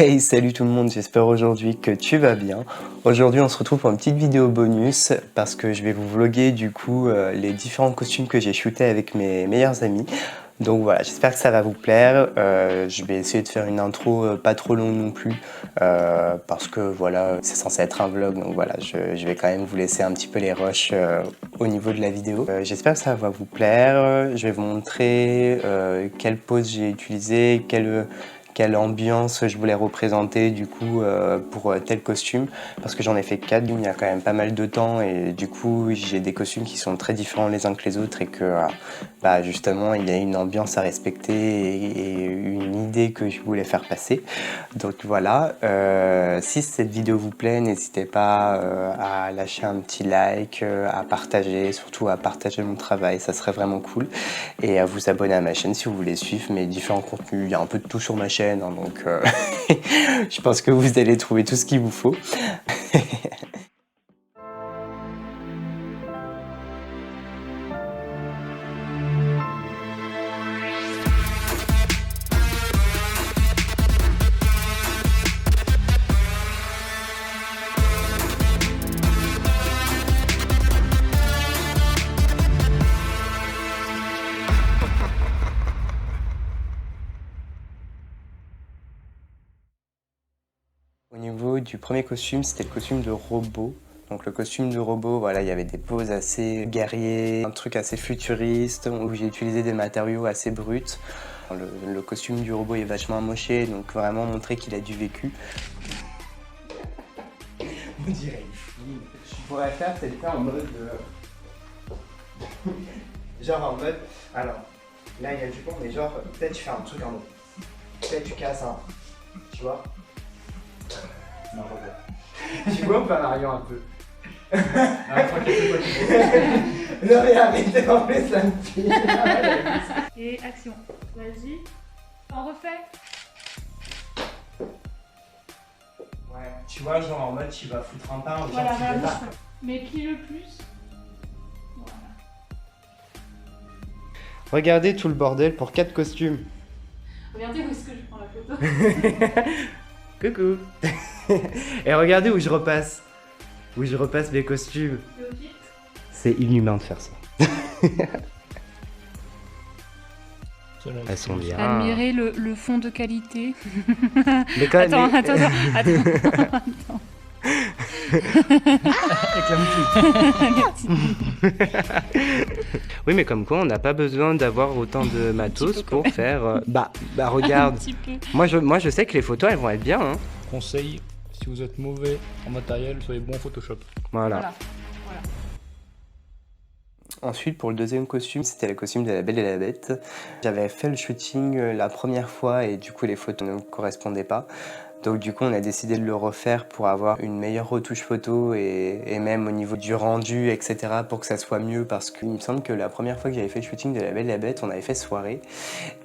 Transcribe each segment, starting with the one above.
Hey, salut tout le monde, j'espère aujourd'hui que tu vas bien. Aujourd'hui on se retrouve pour une petite vidéo bonus parce que je vais vous vlogger du coup les différents costumes que j'ai shootés avec mes meilleurs amis. Donc voilà, j'espère que ça va vous plaire. Je vais essayer de faire une intro pas trop longue non plus parce que voilà, c'est censé être un vlog. Donc voilà, je vais quand même vous laisser un petit peu les rushs au niveau de la vidéo. J'espère que ça va vous plaire. Je vais vous montrer quelle pose j'ai utilisée, quelle ambiance je voulais représenter du coup pour tel costume, parce que j'en ai fait 4, il y a quand même pas mal de temps et du coup j'ai des costumes qui sont très différents les uns que les autres et que bah, justement il y a une ambiance à respecter et une idée que je voulais faire passer. Donc voilà, si cette vidéo vous plaît, n'hésitez pas à lâcher un petit like, à partager, surtout à partager mon travail, ça serait vraiment cool, et à vous abonner à ma chaîne si vous voulez suivre mes différents contenus. Il y a un peu de tout sur ma chaîne, hein, donc je pense que vous allez trouver tout ce qu'il vous faut. Au niveau du premier costume, c'était le costume de robot. Donc le costume de robot, voilà, il y avait des poses assez guerriers, un truc assez futuriste, où j'ai utilisé des matériaux assez bruts. Le costume du robot est vachement amoché, donc vraiment montrer qu'il a du vécu. On dirait une fille. Ce que je pourrais faire, c'est le faire en mode... genre en mode... Alors, là il y a du pont, mais genre, peut-être tu fais un truc en mode... Peut-être tu casses un... Tu vois? Non, pas. Tu vois ou pas Marion un peu? Non mais arrêtez, en fait ça me tue. Et action. Vas-y. On refait. Ouais, tu vois, genre en mode tu vas foutre un pain ou Voilà, genre tu réaliste. débarques. Mais plie le plus. Voilà. Regardez tout le bordel pour 4 costumes. Regardez où est-ce que je prends la photo. Coucou. Et regardez où je repasse. Où je repasse mes costumes. Théophile. C'est inhumain de faire ça. Elles sont bien. Admirez le fond de qualité. Mais quand même, Attends. Oui, mais comme quoi, on n'a pas besoin d'avoir autant de matos pour faire... Bah regarde. Un petit peu. Moi, je sais que les photos, elles vont être bien. Hein. Conseil, si vous êtes mauvais en matériel, soyez bon en Photoshop. Voilà. Ensuite, pour le deuxième costume, c'était le costume de La Belle et la Bête. J'avais fait le shooting la première fois et du coup, les photos ne correspondaient pas. Donc du coup, on a décidé de le refaire pour avoir une meilleure retouche photo et même au niveau du rendu, etc. pour que ça soit mieux, parce qu'il me semble que la première fois que j'avais fait le shooting de La Belle et la Bête, on avait fait soirée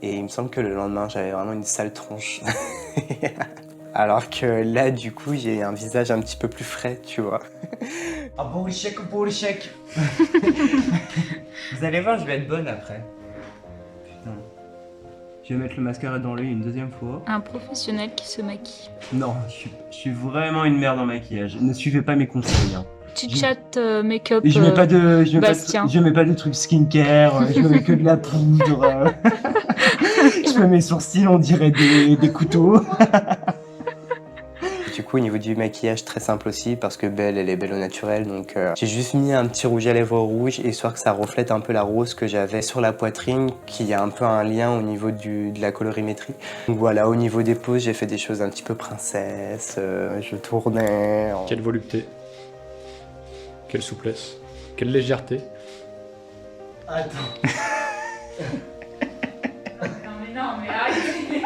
et il me semble que le lendemain, j'avais vraiment une sale tronche. Alors que là, du coup, j'ai un visage un petit peu plus frais, tu vois. Ah bon, chèque pour le chèque. Vous allez voir, je vais être bonne après. Putain. Je vais mettre le mascara dans l'œil une deuxième fois. Un professionnel qui se maquille. Non, je suis vraiment une merde en maquillage. Ne suivez pas mes conseils. Hein. Chit-chat make-up. Je mets pas de, Bastien. je mets pas de trucs skincare. Je mets que de la poudre. Je fais mes sourcils, on dirait des couteaux. Du coup, au niveau du maquillage, très simple aussi, parce que Belle, elle est belle au naturel, donc j'ai juste mis un petit rouge à lèvres rouge, histoire que ça reflète un peu la rose que j'avais sur la poitrine, qui a un peu un lien au niveau de la colorimétrie. Donc voilà, au niveau des poses, j'ai fait des choses un petit peu princesse, je tournais... Quelle volupté, quelle souplesse, quelle légèreté. Attends. Non mais arrêtez.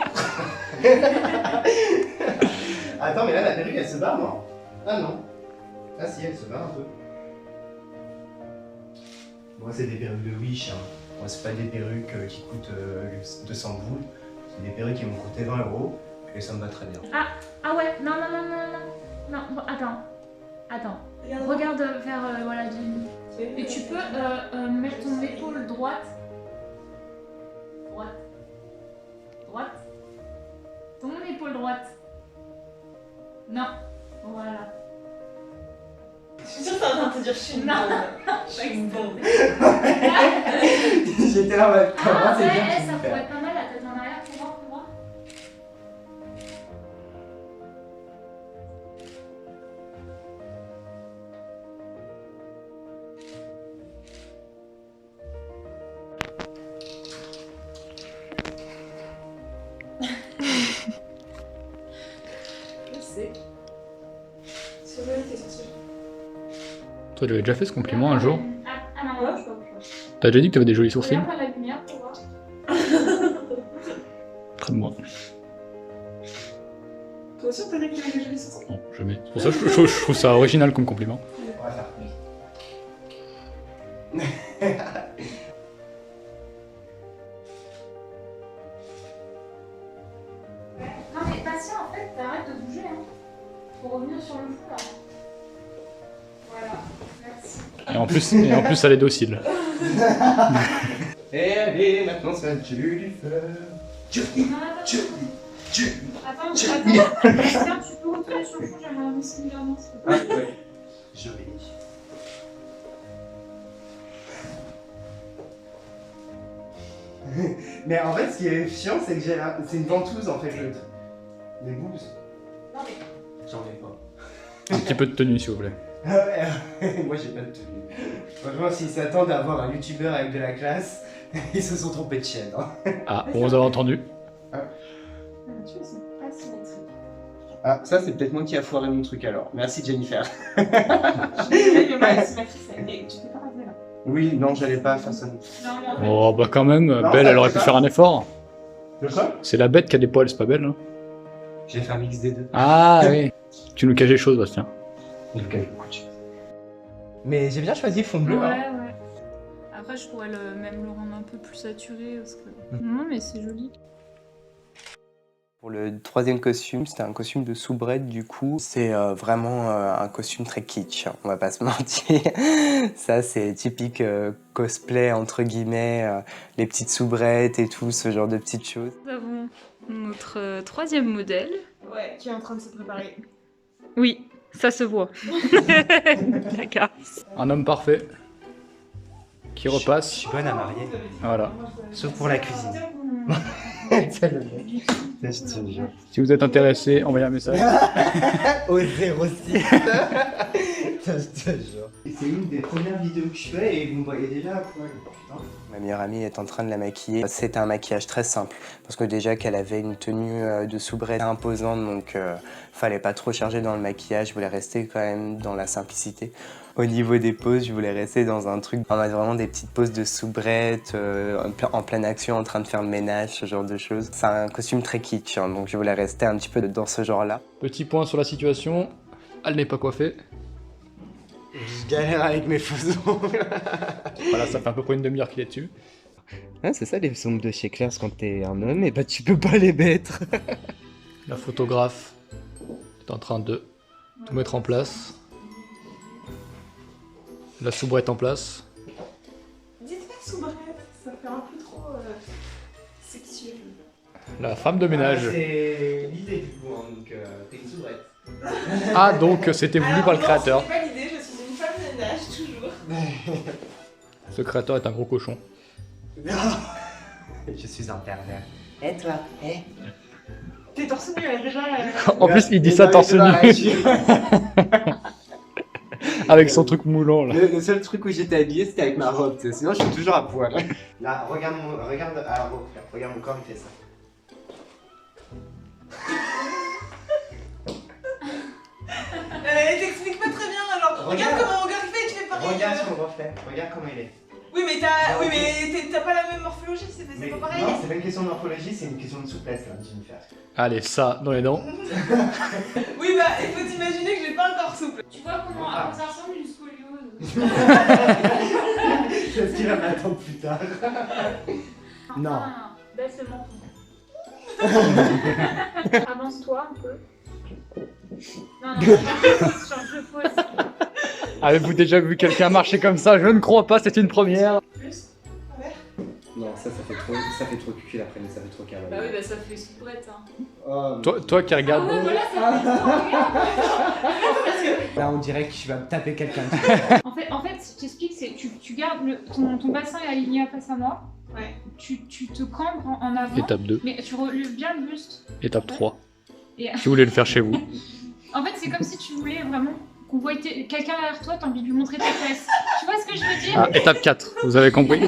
Attends, mais là, la perruque, elle se barre, non? Ah non. Ah si, elle se barre un peu. Moi, c'est des perruques de Wish. Hein. Moi, c'est pas des perruques qui coûtent 200 boules. C'est des perruques qui m'ont coûté 20 € et ça me va très bien. Ah ouais, non, attends. Regarde vers voilà, et tu peux mettre ton épaule droite. Ton épaule droite. Non. Voilà. Je suis sûre que t'es en train de te dire je suis une Non. bombe. Je suis une bombe. J'étais là en mode, comment Ah c'est ouais, bien ça qu'il me pourrait fait. être pas mal la tête en arrière pour voir, pour voir. Je sais. Sur le t'es sur ce Toi, tu avais déjà fait ce compliment un jour? Ah non, non, je peux pas. T'as déjà dit que t'avais des jolis sourcils? Regarde la lumière pour voir. Près de moi. Toi aussi, t'as dit que tu avais déjà les sourcils? Non, jamais. C'est pour ça que je trouve ça original comme compliment. On va faire Non mais patient, en fait, t'arrêtes de bouger, hein. Faut revenir sur le fou, là. Voilà, merci. Et en plus, elle est docile. Et allez, maintenant ça va du feu. Non, attends, tiens, tu peux retourner sur le fou, j'aimerais un Miss Milliardaire, s'il te plaît. Ah ouais, joli. Mais en fait, ce qui est chiant, c'est que c'est une ventouse en fait, les boobs. Non mais... J'en ai pas. Un petit peu de tenue, s'il vous plaît. Moi j'ai pas de tenue. Franchement, s'ils s'attendent à avoir un youtubeur avec de la classe, ils se sont trompés de chaîne. Hein. Ah, bon, vous avez entendu. Tu vois, c'est pas symétrique. Ah, ça c'est peut-être moi qui a foiré mon truc alors. Merci Jennifer. Je sais que ma symétrie, c'est. Mais tu peux pas ramener là. Oui, non, j'allais pas faire ça. Non, mais en fait... Oh, bah quand même, Non, Belle, ça elle aurait fait pu ça. faire un effort. De quoi? C'est la bête qui a des poils, c'est pas Belle, hein? J'ai fait un mix des deux. Ah oui. Tu nous caches les choses, Bastien. Donc, beaucoup de choses. Mais j'ai bien choisi fond bleu. Ouais, Hein. ouais. Après, je pourrais même le rendre un peu plus saturé, parce que... Non, mais c'est joli. Pour le troisième costume, c'était un costume de soubrette du coup. C'est vraiment un costume très kitsch, hein, on va pas se mentir. Ça c'est typique cosplay entre guillemets, les petites soubrettes et tout, ce genre de petites choses. Nous avons notre troisième modèle. Ouais, qui est en train de se préparer. Oui, ça se voit. D'accord. Un homme parfait. Qui Je repasse. suis bonne à marier, Voilà. sauf pour la cuisine. Je te jure. Si vous êtes intéressé, envoyez un message. Au 06. Je te jure. C'est une des premières vidéos que je fais et vous me voyez déjà à poil. Ma meilleure amie est en train de la maquiller. C'était un maquillage très simple parce que déjà qu'elle avait une tenue de soubrette imposante, donc fallait pas trop charger dans le maquillage. Je voulais rester quand même dans la simplicité. Au niveau des poses, je voulais rester dans un truc, on a vraiment des petites poses de soubrette, en pleine action, en train de faire le ménage, ce genre de choses. C'est un costume très kitsch, hein, donc je voulais rester un petit peu dans ce genre-là. Petit point sur la situation. Elle n'est pas coiffée. Je galère avec mes faux ongles. Voilà, ça fait à peu près une demi-heure qu'il est dessus. Ah, c'est ça les ongles de chez Claire's quand t'es un homme, et bah tu peux pas les mettre. La photographe est en train de tout mettre en place. La soubrette en place. Dites pas soubrette, ça fait un peu trop sexuel. La femme de ménage. C'est l'idée du coup, hein, donc t'es une soubrette. Ah, donc c'était voulu par le créateur. C'est pas l'idée, je suis une femme de ménage, toujours. Ce créateur est un gros cochon. Je suis un pervers. Et toi? T'es torse nu, elle est déjà. En plus, il dit ça torse nu. Avec son truc moulant là. Le seul truc où j'étais habillé, c'était avec ma robe, tu sais, sinon je suis toujours à poil. Là, regarde mon corps, il fait ça. T'expliques pas très bien alors. Regarde comment mon gars il fait et tu fais pareil. Regarde son reflet, regarde comment il est. Oui, mais t'as pas la même morphologie, c'est pas pareil. Non, c'est pas une question de morphologie, c'est une question de souplesse là, Jennifer. Allez, ça dans les dents. Oui, bah il faut t'imaginer que j'ai pas un corps souple. Tu vois comment Ah. ça ressemble une scoliose? C'est ce qu'il va m'attendre plus tard. Non. Ah, baisse le menton. Avance-toi un peu. Non, change de pose. Avez-vous déjà vu quelqu'un marcher comme ça? Je ne crois pas, c'est une première. Plus. Non, ça fait trop cucul après, mais ça fait trop carré. Bah oui, bah ça fait soubrette. Hein. Toi qui regardes. Voilà, ça Là, on dirait que tu vas me taper quelqu'un. En fait, je t'explique, c'est tu gardes ton bassin est aligné face à moi. Ouais. Tu te campes en avant. Étape 2. Mais tu relèves bien le buste. Étape 3. Et... Si vous voulez le faire chez vous. En fait, c'est comme si tu voulais vraiment qu'on voit quelqu'un derrière toi, t'as envie de lui montrer tes fesses. Tu vois ce que je veux dire? Ah, étape 4, vous avez compris.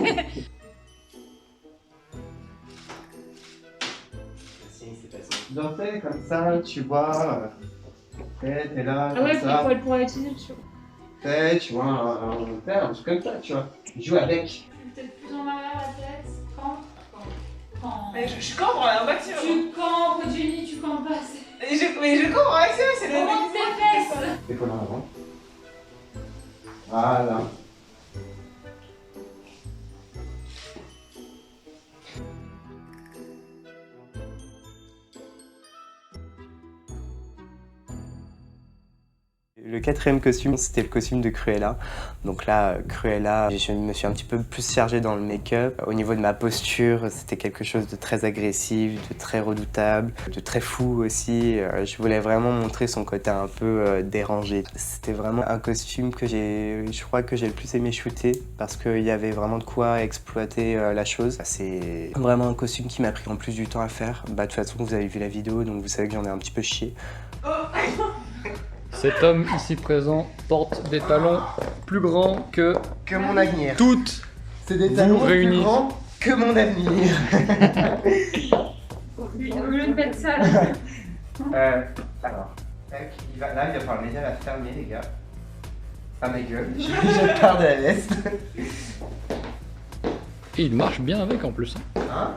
Donc, t'es comme ça, tu vois. T'es là, Ah ouais, comme ça. pour utiliser le Tu vois, un truc comme ça, tu vois. Joue avec. peut-être plus en arrière la tête. Campe. Mais je cambre un maximum. Tu campes, Jenny, tu campes pas. Mais je cambre un maximum, c'est la Monte tes fesses. Épaule en avant. Voilà. Le quatrième costume, c'était le costume de Cruella. Donc là, Cruella, je me suis un petit peu plus chargé dans le make-up. Au niveau de ma posture, c'était quelque chose de très agressif, de très redoutable, de très fou aussi. Je voulais vraiment montrer son côté un peu dérangé. C'était vraiment un costume que je crois que j'ai le plus aimé shooter parce qu'il y avait vraiment de quoi exploiter la chose. C'est vraiment un costume qui m'a pris en plus du temps à faire. De toute façon, vous avez vu la vidéo, donc vous savez que j'en ai un petit peu chié. Cet homme ici présent porte des talons plus grands que mon avenir. toutes. C'est des Vous talons réunis. plus grands que mon avenir. Au lieu de mettre ça. Alors, tac, il va falloir m'aider à la fermer, les gars. Ah ma gueule, je pars de la veste. Et il marche bien avec en plus. Hein?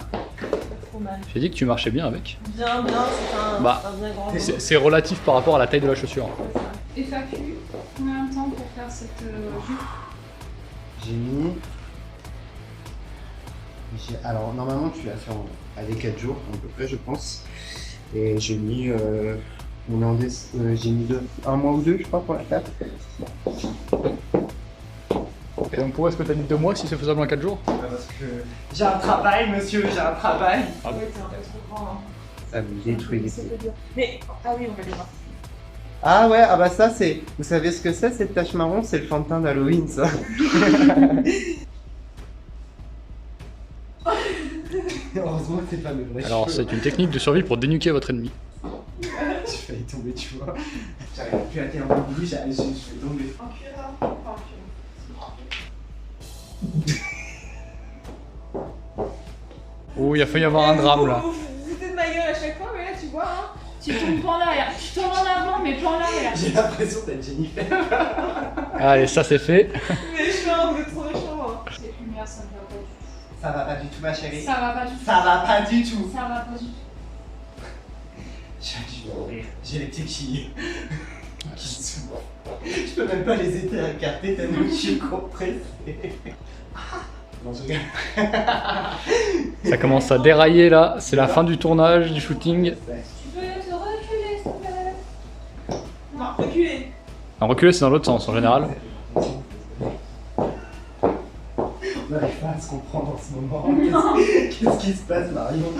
Trop mal. J'ai dit que tu marchais bien avec. Bien, c'est un bien grand. C'est relatif par rapport à la taille de la chaussure. FAQ, combien de temps pour faire cette jupe? J'ai mis... Alors, normalement, tu vas faire avec 4 jours, à peu près, je pense. Et j'ai mis... j'ai mis 1 mois ou 2, je crois, pour la faire. Et donc pourquoi est-ce que t'as dit 2 mois si c'est faisable en 4 jours? Parce que j'ai un travail, monsieur, j'ai un travail. Ah Ouais, c'est un peu trop grand. Hein. Ça me détruit. C'est peu dur. Mais, ah oui, on va les voir. Ah ouais, ah bah ça c'est... Vous savez ce que c'est, cette tache marron? C'est le fond de teint d'Halloween, ça. Heureusement que c'est pas mes vrais Alors cheveux. c'est une technique de survie pour dénuquer votre ennemi. J'ai failli tomber, tu vois. J'arrive plus à tenir mon bout, je vais tomber. En cuir, pas en cuir. Oh, il a failli y avoir un drame là. Vous vous foutez de ma gueule à chaque fois, mais là tu vois, hein. Tu tombes pas en arrière. Tu tombes en avant, mais pas en arrière. J'ai l'impression d'être Jennifer. Allez, ça c'est fait. Mais je vous êtes trop méchants. Hein. C'est lumière, ça ne va pas du tout. Ça va pas du tout, ma chérie. Ça va pas du tout. Ça va pas du tout. Ça va pas du tout. Je vais mourir. J'ai les tequilles qui se... Je peux même pas les écarter tellement que je suis compressé. Non, je regarde. Ça commence à dérailler là. C'est la fin du tournage, du shooting. Tu peux te reculer, s'il te plaît. Non, reculez. En reculer, c'est dans l'autre sens en général. On n'arrive pas à se comprendre en ce moment. Qu'est-ce qui se passe, Marion?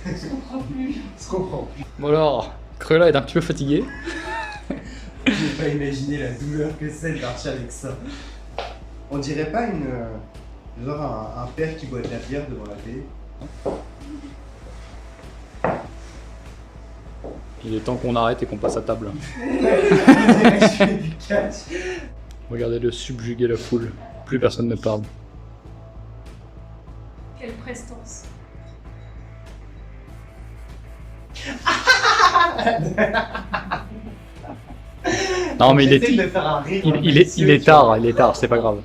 Je comprends plus. On se comprend plus. Bon alors, Cruella est un petit peu fatiguée. Je n'ai pas imaginé la douleur que c'est de marcher avec ça. On dirait pas genre un père qui boit de la bière devant la télé. Il est temps qu'on arrête et qu'on passe à table. On dirait que je fais du catch. Regardez-le subjuguer la foule. Plus personne ne parle. Quelle prestance. Non mais J'essaie de faire un rire il malicieux, est tu vois. tard, c'est pas grave.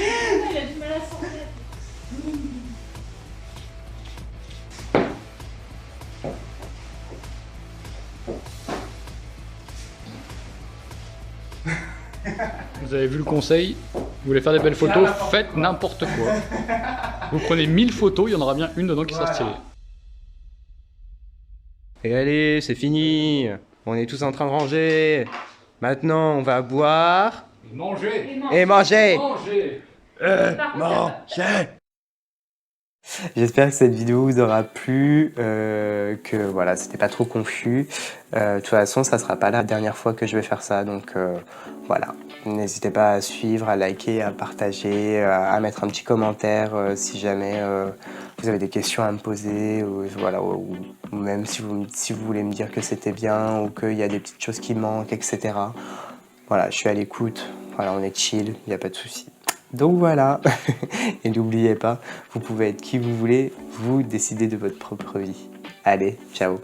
Il a du mal à sortir. Vous avez vu le conseil? Vous voulez faire des belles photos? Faites n'importe quoi. Vous prenez 1000 photos, il y en aura bien une dedans qui sera stylée. Et allez, c'est fini. On est tous en train de ranger. Maintenant, on va boire Manger. et manger. Manger. Par contre, J'espère que cette vidéo vous aura plu, que voilà, c'était pas trop confus. De toute façon, ça sera pas la dernière fois que je vais faire ça, donc voilà. N'hésitez pas à suivre, à liker, à partager, à mettre un petit commentaire si jamais vous avez des questions à me poser, ou, voilà, ou même si vous voulez me dire que c'était bien ou qu'il y a des petites choses qui manquent, etc. Voilà, je suis à l'écoute, voilà, on est chill, il n'y a pas de souci. Donc voilà, et n'oubliez pas, vous pouvez être qui vous voulez, vous décidez de votre propre vie. Allez, ciao.